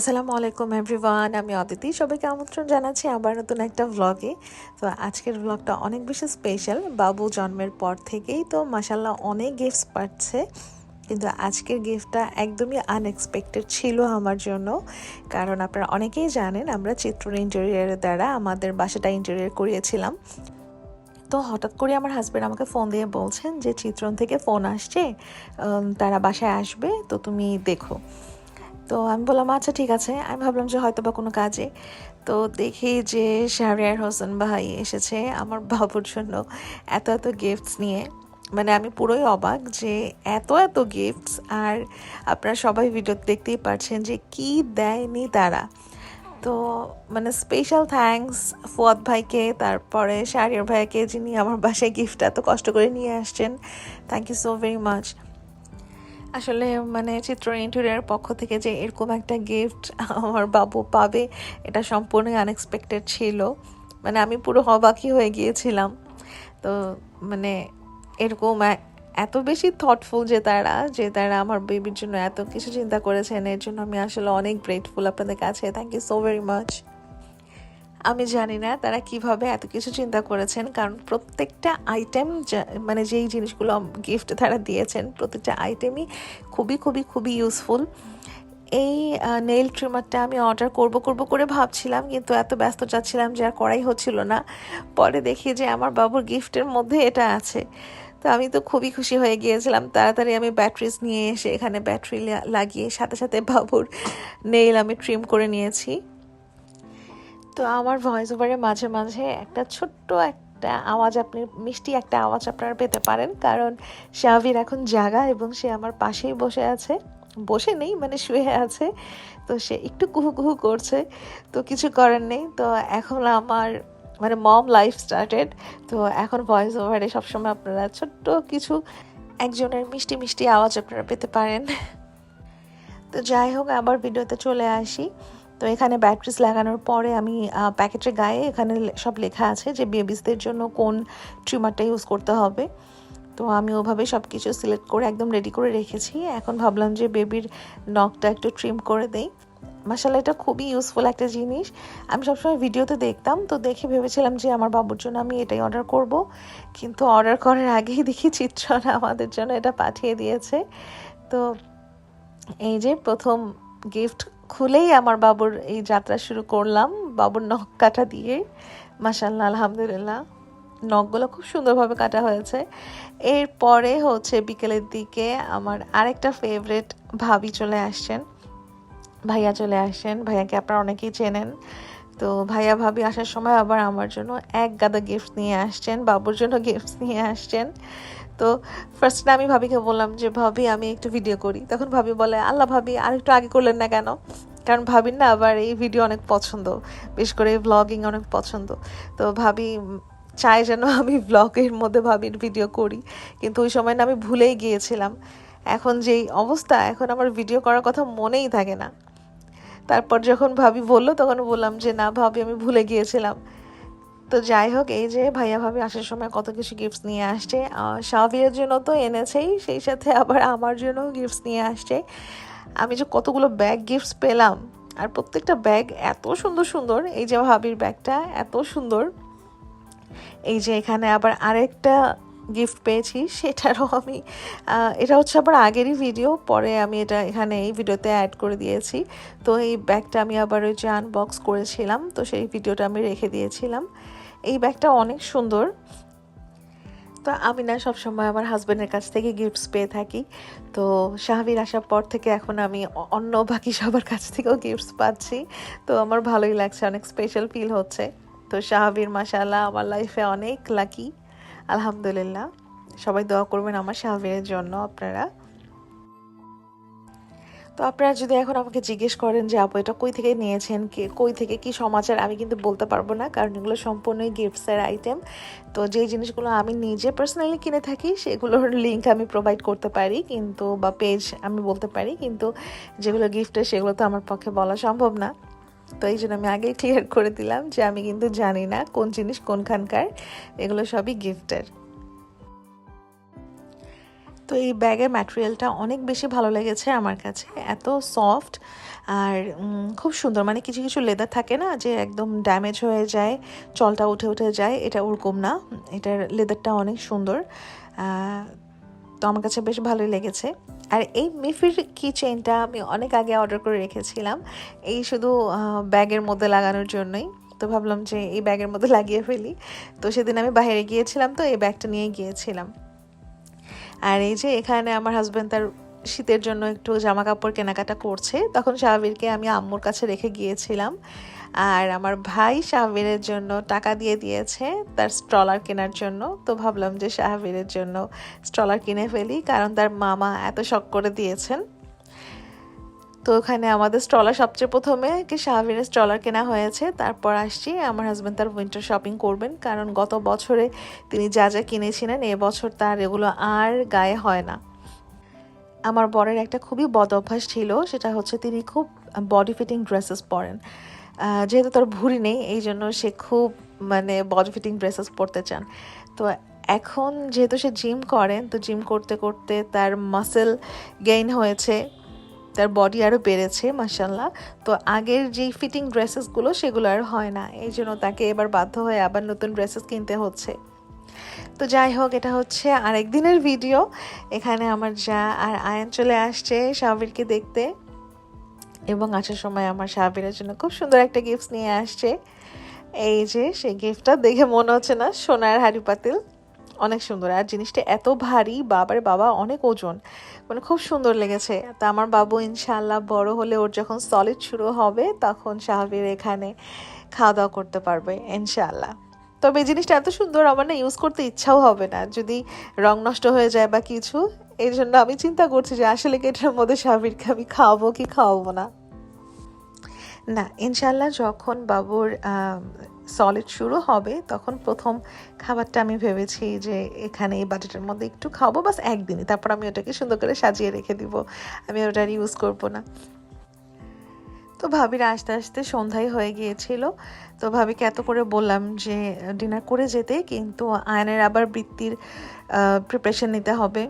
আসসালামু আলাইকুম এভরিওয়ান, আমি অদিতি। সবাইকে আমন্ত্রণ জানাচ্ছি আবার নতুন একটা ভ্লগে। তো আজকের ভ্লগটা অনেক বেশি স্পেশাল। বাবু জন্মের পর থেকেই তো মাশাল্লাহ অনেক গিফটস পাচ্ছে, কিন্তু আজকের গিফটটা একদমই আনএক্সপেক্টেড ছিল আমার জন্য। কারণ আপনারা অনেকেই জানেন আমরা চিত্রন ইন্টেরিয়ারের দ্বারা আমাদের বাসাটা ইন্টেরিয়ার করিয়েছিলাম। তো হঠাৎ করে আমার হাজব্যান্ড আমাকে ফোন দিয়ে বলছেন যে চিত্রন থেকে ফোন আসছে, তারা বাসায় আসবে, তো তুমি দেখো। তো আমি বললাম আচ্ছা ঠিক আছে। আমি ভাবলাম যে হয়তো বা কোনো কাজে। তো দেখি যে শাহরিয়ার হোসেন ভাই এসেছে আমার বাবুর জন্য এত এত গিফটস নিয়ে। মানে আমি পুরোই অবাক যে এত এত গিফটস। আর আপনারা সবাই ভিডিও দেখতেই পারছেন যে কি দেয়নি তারা। তো মানে স্পেশাল থ্যাঙ্কস ফুয়াদ ভাইকে, তারপরে শাহরিয়ার ভাইকে, যিনি আমার বাসায় গিফট এত কষ্ট করে নিয়ে আসছেন। Thank you so very much. আসলে মানে চিত্র ইন্টেরিয়ার পক্ষ থেকে যে এরকম একটা গিফট আমার বাবু পাবে, এটা সম্পূর্ণই আনএক্সপেক্টেড ছিল। মানে আমি পুরো অবাকই হয়ে গিয়েছিলাম। তো মানে এরকম এত বেশি থটফুল যে তারা আমার বেবির জন্য এত কিছু চিন্তা করেছেন, এর জন্য আমি আসলে অনেক গ্রেটফুল আপনাদের কাছে। Thank you so very much. আমি জানি না তারা কিভাবে এত কিছু চিন্তা করেছেন, কারণ প্রত্যেকটা আইটেম মানে যেই জিনিসগুলো গিফট তারা দিয়েছেন প্রত্যেকটা আইটেমই খুবই খুবই খুবই ইউজফুল। এই নেইল ট্রিমারটা আমি অর্ডার করব করে ভাবছিলাম, কিন্তু এত ব্যস্ত যাচ্ছিলাম যে আর করাই হচ্ছিল না। পরে দেখি যে আমার বাবুর গিফটের মধ্যে এটা আছে। তো আমি তো খুবই খুশি হয়ে গিয়েছিলাম। তাড়াতাড়ি আমি ব্যাটারিজ নিয়ে এসে এখানে ব্যাটারি লাগিয়ে সাথে সাথে বাবুর নেইল আমি ট্রিম করে নিয়েছি। তো আমার ভয়েস ওভারে মাঝে মাঝে একটা ছোট্ট একটা আওয়াজ, আপনি মিষ্টি একটা আওয়াজ আপনারা পেতে পারেন, কারণ শাহভির এখন জাগা এবং সে আমার পাশেই বসে আছে। বসে নেই, মানে শুয়ে আছে। তো সে একটু কুহু কুহু করছে। তো কিছু করার নেই। তো এখন আমার মানে মম লাইফ স্টার্টেড। তো এখন ভয়েস ওভারে সবসময় আপনারা ছোট্ট কিছু একজনের মিষ্টি মিষ্টি আওয়াজ আপনারা পেতে পারেন। তো যাই হোক, আবার ভিডিওতে চলে আসি। তো এখানে ব্যাটারিজ লাগানোর পরে আমি প্যাকেটের গায়ে এখানে সব লেখা আছে যে বেবিসদের জন্য কোন ট্রিমারটা ইউজ করতে হবে। তো আমি ওভাবে সব কিছু সিলেক্ট করে একদম রেডি করে রেখেছি। এখন ভাবলাম যে বেবির নখটা একটু ট্রিম করে দেই। মাশাআল্লাহ, এটা খুবই ইউজফুল একটা জিনিস। আমি সবসময় ভিডিওতে দেখতাম, তো দেখে ভেবেছিলাম যে আমার বাবুর জন্য আমি এটাই অর্ডার করব, কিন্তু অর্ডার করার আগেই দেখি চিত্রনা আমাদের জন্য এটা পাঠিয়ে দিয়েছে। তো এই যে প্রথম গিফট খুলেই আমার বাবুর এই যাত্রা শুরু করলাম বাবুর নখ কাটা দিয়ে। মাশাআল্লাহ, আলহামদুলিল্লাহ, নখগুলো খুব সুন্দরভাবে কাটা হয়েছে। এরপরে হচ্ছে বিকেলের দিকে আমার আরেকটা ফেভারিট ভাবি চলে আসছেন, ভাইয়া চলে আসছেন। ভাইয়াকে আপনারা অনেকেই চেনেন। তো ভাইয়া ভাবি আসার সময় আবার আমার জন্য এক গাদা গিফট নিয়ে আসছেন, বাবুর জন্য গিফট নিয়ে আসছেন। তো ফার্স্টে আমি ভাবিকে বললাম যে ভাবি আমি একটু ভিডিও করি। তখন ভাবি বলে আল্লাহ ভাবি আর একটু আগে করলেন না কেন? কারণ ভাবির না আবার এই ভিডিও অনেক পছন্দ, বিশেষ করে ভ্লগিং অনেক পছন্দ। তো ভাবি চায় যেন আমি ভ্লগের মধ্যে ভাবির ভিডিও করি, কিন্তু ওই সময় না আমি ভুলেই গিয়েছিলাম। এখন যেই অবস্থা, এখন আমার ভিডিও করার কথা মনেই থাকে না। তারপর যখন ভাবি বললো তখন বললাম যে না ভাবি আমি ভুলে গিয়েছিলাম। তো যাই হোক, এই যে ভাইয়া ভাবি আসার সময় কত কিছু গিফটস নিয়ে আসছে। শাহভিয়ার জন্য তো এনেছেই, সেই সাথে আবার আমার জন্য গিফটস নিয়ে আসছে। আমি যে কতগুলো ব্যাগ গিফটস পেলাম, আর প্রত্যেকটা ব্যাগ এত সুন্দর সুন্দর। এই যে ভাবির ব্যাগটা এত সুন্দর। এই যে এখানে আবার আরেকটা গিফট পেয়েছি, সেটারও আমি এটা হচ্ছে আবার আগেরই ভিডিও, পরে আমি এটা এখানে এই ভিডিওতে অ্যাড করে দিয়েছি। তো এই ব্যাগটা আমি আবার ওই যে আনবক্স করেছিলাম, তো সেই ভিডিওটা আমি রেখে দিয়েছিলাম। এই ব্যাগটা অনেক সুন্দর। তো আমি না সবসময় আমার হাজব্যান্ডের কাছ থেকে গিফটস পেয়ে থাকি। তো শাহভির আসার পর থেকে এখন আমি অন্য বাকি সবার কাছ থেকেও গিফটস পাচ্ছি। তো আমার ভালোই লাগছে, অনেক স্পেশাল ফিল হচ্ছে। তো শাহভির মাশাআল্লাহ আমার লাইফে অনেক লাকি, আলহামদুলিল্লাহ। সবাই দোয়া করবেন আমার শাহভিরের জন্য আপনারা। তো আপনারা যদি এখন আমাকে জিজ্ঞেস করেন যে আপু এটা কই থেকে নিয়েছেন, কই থেকে কি সমাচার, আমি কিন্তু বলতে পারবো না, কারণ এগুলো সম্পূর্ণই গিফটসের আইটেম। তো যেই জিনিসগুলো আমি নিজে পার্সোনালি কিনে থাকি সেগুলোর লিঙ্ক আমি প্রোভাইড করতে পারি, কিন্তু বা পেজ আমি বলতে পারি, কিন্তু যেগুলো গিফটের সেগুলো তো আমার পক্ষে বলা সম্ভব না। তো এই জন্য আমি আগেই ক্লিয়ার করে দিলাম যে আমি কিন্তু জানি না কোন জিনিস কোনখানকার, এগুলো সবই গিফটের। তো এই ব্যাগের ম্যাটেরিয়ালটা অনেক বেশি ভালো লেগেছে আমার কাছে, এত সফট আর খুব সুন্দর। মানে কিছু কিছু লেদার থাকে না যে একদম ড্যামেজ হয়ে যায়, চলটা উঠে উঠে যায়, এটা ওরকম না, এটার লেদারটা অনেক সুন্দর। তো আমার কাছে বেশ ভালোই লেগেছে। আর এই মিফির কি চেইনটা আমি অনেক আগে অর্ডার করে রেখেছিলাম, এই শুধু ব্যাগের মধ্যে লাগানোর জন্যই। তো ভাবলাম যে এই ব্যাগের মধ্যে লাগিয়ে ফেলি। তো সেদিন আমি বাইরে গিয়েছিলাম, তো এই ব্যাগটা নিয়ে গিয়েছিলাম। আর এই যে এখানে আমার হাজব্যান্ড তার শীতের জন্য একটু জামা কাপড় কেনাকাটা করছে, তখন শাহবীরকে আমি আম্মুর কাছে রেখে গিয়েছিলাম। আর আমার ভাই শাহবীরের জন্য টাকা দিয়ে দিয়েছে তার স্ট্রলার কেনার জন্য। তো ভাবলাম যে শাহবীরের জন্য স্ট্রলার কিনে ফেলি, কারণ তার মামা এত শখ করে দিয়েছেন। তো ওখানে আমাদের স্ট্রলার সবচেয়ে প্রথমে কি শাহবীরের স্ট্রলার কেনা হয়েছে, তারপর আসছি আমার হাজব্যান্ড তার উইন্টার শপিং করবেন, কারণ গত বছরে তিনি যা যা কিনেছিলেন এবছর তার এগুলো আর গায়ে হয় না। আমার বরের একটা খুবই বদ অভ্যাস ছিল, সেটা হচ্ছে তিনি খুব বডি ফিটিং ড্রেসেস পরেন। যেহেতু তার ভুঁড়ি নেই, এই জন্য সে খুব মানে বডি ফিটিং ড্রেসেস পরতে চান। তো এখন যেহেতু সে জিম করেন, তো জিম করতে করতে তার মাসেল গেইন হয়েছে, তার বডি আরও বেড়েছে মাশাল্লাহ। তো আগের যেই ফিটিং ড্রেসেসগুলো সেগুলো আর হয় না, এই জন্য তাকে এবার বাধ্য হয়ে আবার নতুন ড্রেসেস কিনতে হচ্ছে। তো যাই হোক, এটা হচ্ছে আরেকদিনের ভিডিও। এখানে আমার যা আর আয়ান চলে আসছে শাহবীরকে দেখতে, এবং আসার সময় আমার শাহবীরের জন্য খুব সুন্দর একটা গিফট নিয়ে আসছে। এই যে সেই গিফটটা দেখে মনে হচ্ছে না সোনার হাঁড়ি পাতিল, অনেক সুন্দর। আর জিনিসটা এত ভারী, বাবারে বাবা, অনেক ওজন, মানে খুব সুন্দর লেগেছে। তা আমার বাবু ইনশাআল্লাহ বড় হলে ওর যখন সলিড শুরু হবে তখন শাহবীর এখানে খাওয়া দাওয়া করতে পারবে ইনশাআল্লাহ। তবে এই জিনিসটা এত সুন্দর, আমার না ইউজ করতে ইচ্ছাও হবে না যদি রং নষ্ট হয়ে যায় বা কিছু। এই জন্য আমি চিন্তা করছি যে আসলে কি এটার মধ্যে শাহবীরকে আমি খাওয়াবো কি খাওয়াবো না। না, ইনশাল্লাহ যখন বাবুর সলিড শুরু হবে তখন প্রথম খাবারটা আমি ভেবেছি যে এখানে এই বাটিটার মধ্যে একটু খাবো, বাস একদিনই, তারপর আমি ওটাকে সুন্দর করে সাজিয়ে রেখে দিব, আমি ওটার ইউজ করবো না। তো ভাবির আস্তে আস্তে সন্ধ্যায় হয়ে গিয়েছিল। তো ভাবিকে এত করে বললাম যে ডিনার করে যেতে, কিন্তু আয়নের আবার বৃত্তির প্রিপারেশন নিতে হবে,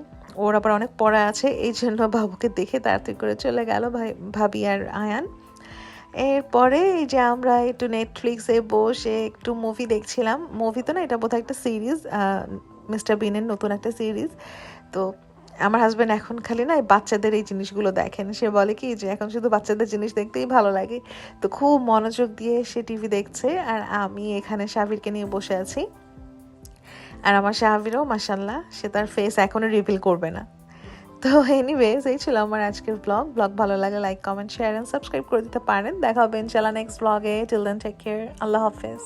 ওর আবার অনেক পড়া আছে, এই জন্য বাবুকে দেখে তাড়াতাড়ি করে চলে গেল ভাবি আর আয়ান। এরপরে এই যে আমরা একটু নেটফ্লিক্সে বসে একটু মুভি দেখছিলাম, মুভি তো না, এটা বোধহয় একটা সিরিজ, মিস্টার বিনের নতুন একটা সিরিজ। তো আমার হাজব্যান্ড এখন খালি না বাচ্চাদের এই জিনিসগুলো দেখেন, সে বলে কি যে এখন শুধু বাচ্চাদের জিনিস দেখতেই ভালো লাগে। তো খুব মনোযোগ দিয়ে সে টিভি দেখছে, আর আমি এখানে শাহবীরকে নিয়ে বসে আছি। আর আমার শাহবীরও মাশাল্লাহ, সে তার ফেস এখনো রিভিল করবে না। তো এনিওয়েজ, এই ছিল আমার আজকের ব্লগ ভালো লাগে like comment share and subscribe করে দিতে পারেন। দেখা হবে ইনশাআল্লাহ নেক্সট ব্লগে। টিল দেন টেক কেয়ার, আল্লাহ হাফেজ।